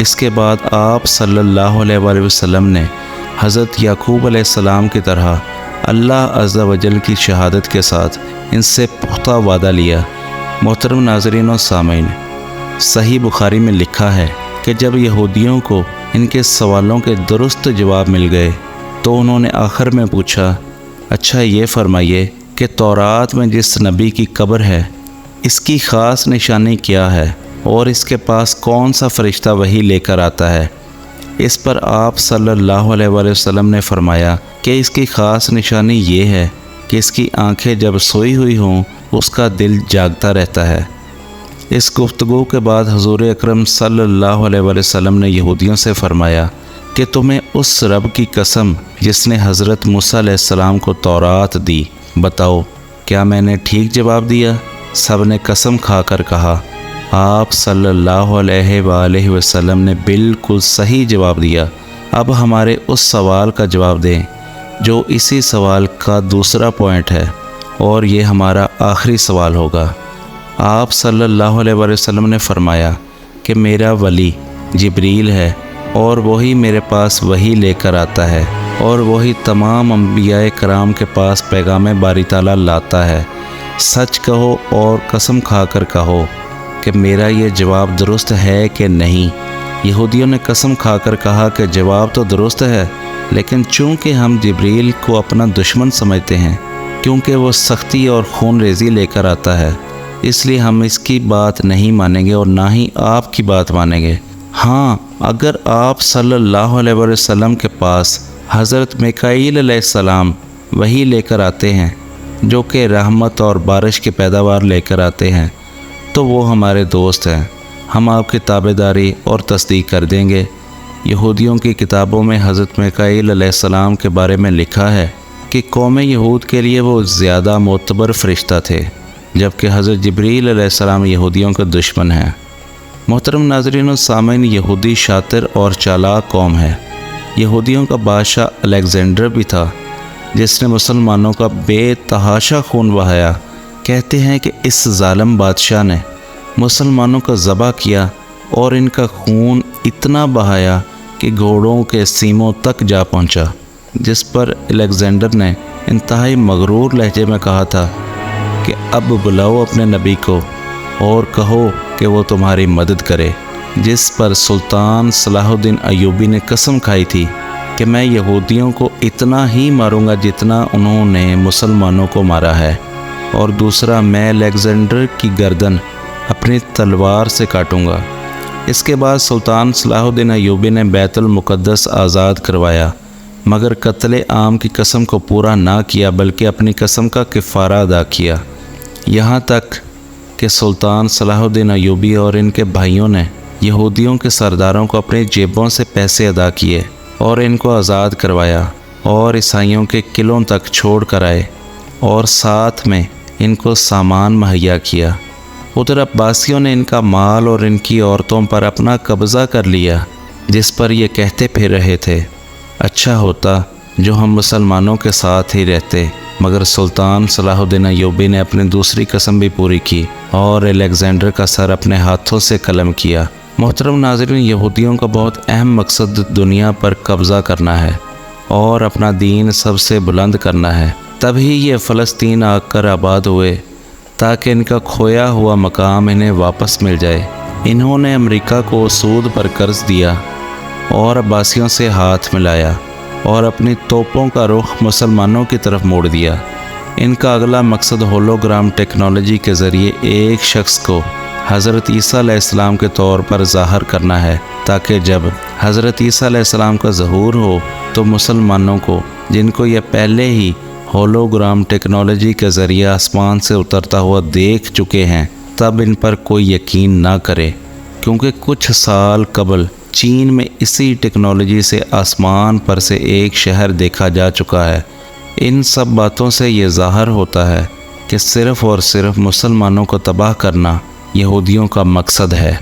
اس کے بعد آپ صلی اللہ علیہ وآلہ وسلم نے حضرت یعقوب علیہ السلام کی طرح اللہ عز و جل کی شہادت کے ساتھ ان سے پختہ وعدہ لیا۔ محترم ناظرین و سامعین، صحیح بخاری میں لکھا ہے کہ جب یہودیوں کو ان کے سوالوں کے درست جواب مل گئے تو انہوں نے آخر میں پوچھا، اچھا یہ فرمائیے کہ تورات میں جس نبی کی قبر ہے اس کی خاص نشانی کیا ہے اور اس کے پاس کون سا فرشتہ وحی لے کر آتا ہے؟ اس پر آپ صلی اللہ علیہ وآلہ وسلم نے فرمایا کہ اس کی خاص نشانی یہ ہے کہ اس کی آنکھیں جب سوئی ہوئی ہوں اس کا دل جاگتا رہتا ہے۔ اس گفتگو کے بعد حضور اکرم صلی اللہ علیہ وآلہ وسلم نے یہودیوں سے فرمایا کہ تمہیں اس رب کی قسم جس نے حضرت موسیٰ علیہ السلام کو تورات دی، بتاؤ کیا میں نے ٹھیک جواب دیا؟ سب نے قسم کھا کر کہا، آپ صلی اللہ علیہ وآلہ وسلم نے بالکل صحیح جواب دیا۔ اب ہمارے اس سوال کا جواب دیں جو اسی سوال کا دوسرا پوائنٹ ہے، اور یہ ہمارا آخری سوال ہوگا۔ آپ صلی اللہ علیہ وآلہ وسلم نے فرمایا کہ میرا ولی جبریل ہے اور وہی میرے پاس وحی لے کر آتا ہے اور وہی تمام انبیاء کرام کے پاس پیغام باری تعالیٰ لاتا ہے۔ سچ کہو اور قسم کھا کر کہو کہ میرا یہ جواب درست ہے کہ نہیں؟ یہودیوں نے قسم کھا کر کہا کہ جواب تو درست ہے، لیکن چونکہ ہم جبریل کو اپنا دشمن سمجھتے ہیں کیونکہ وہ سختی اور خون ریزی لے کر آتا ہے، اس لیے ہم اس کی بات نہیں مانیں گے اور نہ ہی آپ کی بات مانیں گے۔ ہاں، اگر آپ صلی اللہ علیہ وآلہ وسلم کے پاس حضرت میکائیل علیہ السلام وحی لے کر آتے ہیں جو کہ رحمت اور بارش کی پیداوار لے کر آتے ہیں تو وہ ہمارے دوست ہیں، ہم آپ کی تابعداری اور تصدیق کر دیں گے۔ یہودیوں کی کتابوں میں حضرت میکائیل علیہ السلام کے بارے میں لکھا ہے کہ قوم یہود کے لیے وہ زیادہ معتبر فرشتہ تھے، جبکہ حضرت جبریل علیہ السلام یہودیوں کے دشمن ہیں۔ محترم ناظرین و سامعین، یہودی شاطر اور چالاک قوم ہے۔ یہودیوں کا بادشاہ الیگزینڈر بھی تھا جس نے مسلمانوں کا بے تحاشا خون بہایا۔ کہتے ہیں کہ اس ظالم بادشاہ نے مسلمانوں کا ذبح کیا اور ان کا خون اتنا بہایا کہ گھوڑوں کے سیموں تک جا پہنچا، جس پر الیگزینڈر نے انتہائی مغرور لہجے میں کہا تھا کہ اب بلاؤ اپنے نبی کو اور کہو کہ وہ تمہاری مدد کرے، جس پر سلطان صلاح الدین ایوبی نے قسم کھائی تھی کہ میں یہودیوں کو اتنا ہی ماروں گا جتنا انہوں نے مسلمانوں کو مارا ہے، اور دوسرا میں الیگزینڈر کی گردن اپنی تلوار سے کاٹوں گا۔ اس کے بعد سلطان صلاح الدین ایوبی نے بیت المقدس آزاد کروایا، مگر قتل عام کی قسم کو پورا نہ کیا بلکہ اپنی قسم کا کفارہ ادا کیا، یہاں تک کہ سلطان صلاح الدین ایوبی اور ان کے بھائیوں نے یہودیوں کے سرداروں کو اپنی جیبوں سے پیسے ادا کیے اور ان کو آزاد کروایا اور عیسائیوں کے قلعوں تک چھوڑ کر آئے اور ساتھ میں ان کو سامان مہیا کیا۔ ادھر عباسیوں نے ان کا مال اور ان کی عورتوں پر اپنا قبضہ کر لیا، جس پر یہ کہتے پھر رہے تھے، اچھا ہوتا جو ہم مسلمانوں کے ساتھ ہی رہتے، مگر سلطان صلاح الدین ایوبی نے اپنی دوسری قسم بھی پوری کی اور الیگزینڈر کا سر اپنے ہاتھوں سے قلم کیا۔ محترم ناظرین، یہودیوں کا بہت اہم مقصد دنیا پر قبضہ کرنا ہے اور اپنا دین سب سے بلند کرنا ہے، تبھی یہ فلسطین آ کر آباد ہوئے تاکہ ان کا کھویا ہوا مقام انہیں واپس مل جائے۔ انہوں نے امریکہ کو سود پر قرض دیا اور عباسیوں سے ہاتھ ملایا اور اپنی توپوں کا رخ مسلمانوں کی طرف موڑ دیا۔ ان کا اگلا مقصد ہولوگرام ٹیکنالوجی کے ذریعے ایک شخص کو حضرت عیسیٰ علیہ السلام کے طور پر ظاہر کرنا ہے، تاکہ جب حضرت عیسیٰ علیہ السلام کا ظہور ہو تو مسلمانوں کو، جن کو یہ پہلے ہی ہولوگرام ٹیکنالوجی کے ذریعے آسمان سے اترتا ہوا دیکھ چکے ہیں، تب ان پر کوئی یقین نہ کرے، کیونکہ کچھ سال قبل چین میں اسی ٹیکنالوجی سے آسمان پر سے ایک شہر دیکھا جا چکا ہے۔ ان سب باتوں سے یہ ظاہر ہوتا ہے کہ صرف اور صرف مسلمانوں کو تباہ کرنا یہودیوں کا مقصد ہے،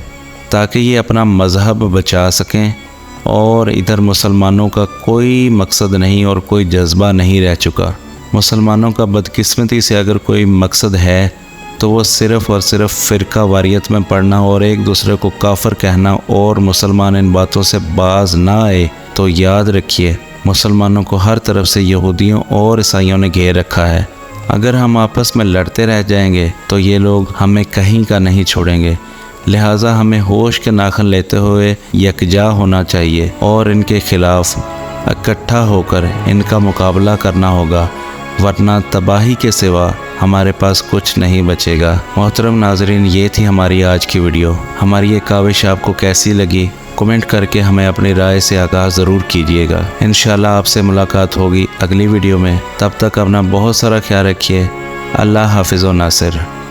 تاکہ یہ اپنا مذہب بچا سکیں، اور ادھر مسلمانوں کا کوئی مقصد نہیں اور کوئی جذبہ نہیں رہ چکا۔ مسلمانوں کا بدقسمتی سے اگر کوئی مقصد ہے تو وہ صرف اور صرف فرقہ واریت میں پڑنا اور ایک دوسرے کو کافر کہنا اور مسلمان ان باتوں سے باز نہ آئے تو یاد رکھیے مسلمانوں کو ہر طرف سے یہودیوں اور عیسائیوں نے گھیر رکھا ہے۔ اگر ہم آپس میں لڑتے رہ جائیں گے تو یہ لوگ ہمیں کہیں کا نہیں چھوڑیں گے، لہٰذا ہمیں ہوش کے ناخن لیتے ہوئے یکجا ہونا چاہیے اور ان کے خلاف اکٹھا ہو کر ان کا مقابلہ کرنا ہوگا، ورنہ تباہی کے سوا ہمارے پاس کچھ نہیں بچے گا۔ محترم ناظرین، یہ تھی ہماری آج کی ویڈیو۔ ہماری یہ کاوش آپ کو کیسی لگی کمنٹ کر کے ہمیں اپنی رائے سے آگاہ ضرور کیجیے گا۔ انشاءاللہ آپ سے ملاقات ہوگی اگلی ویڈیو میں، تب تک اپنا بہت سارا خیال رکھیے۔ اللہ حافظ و ناصر۔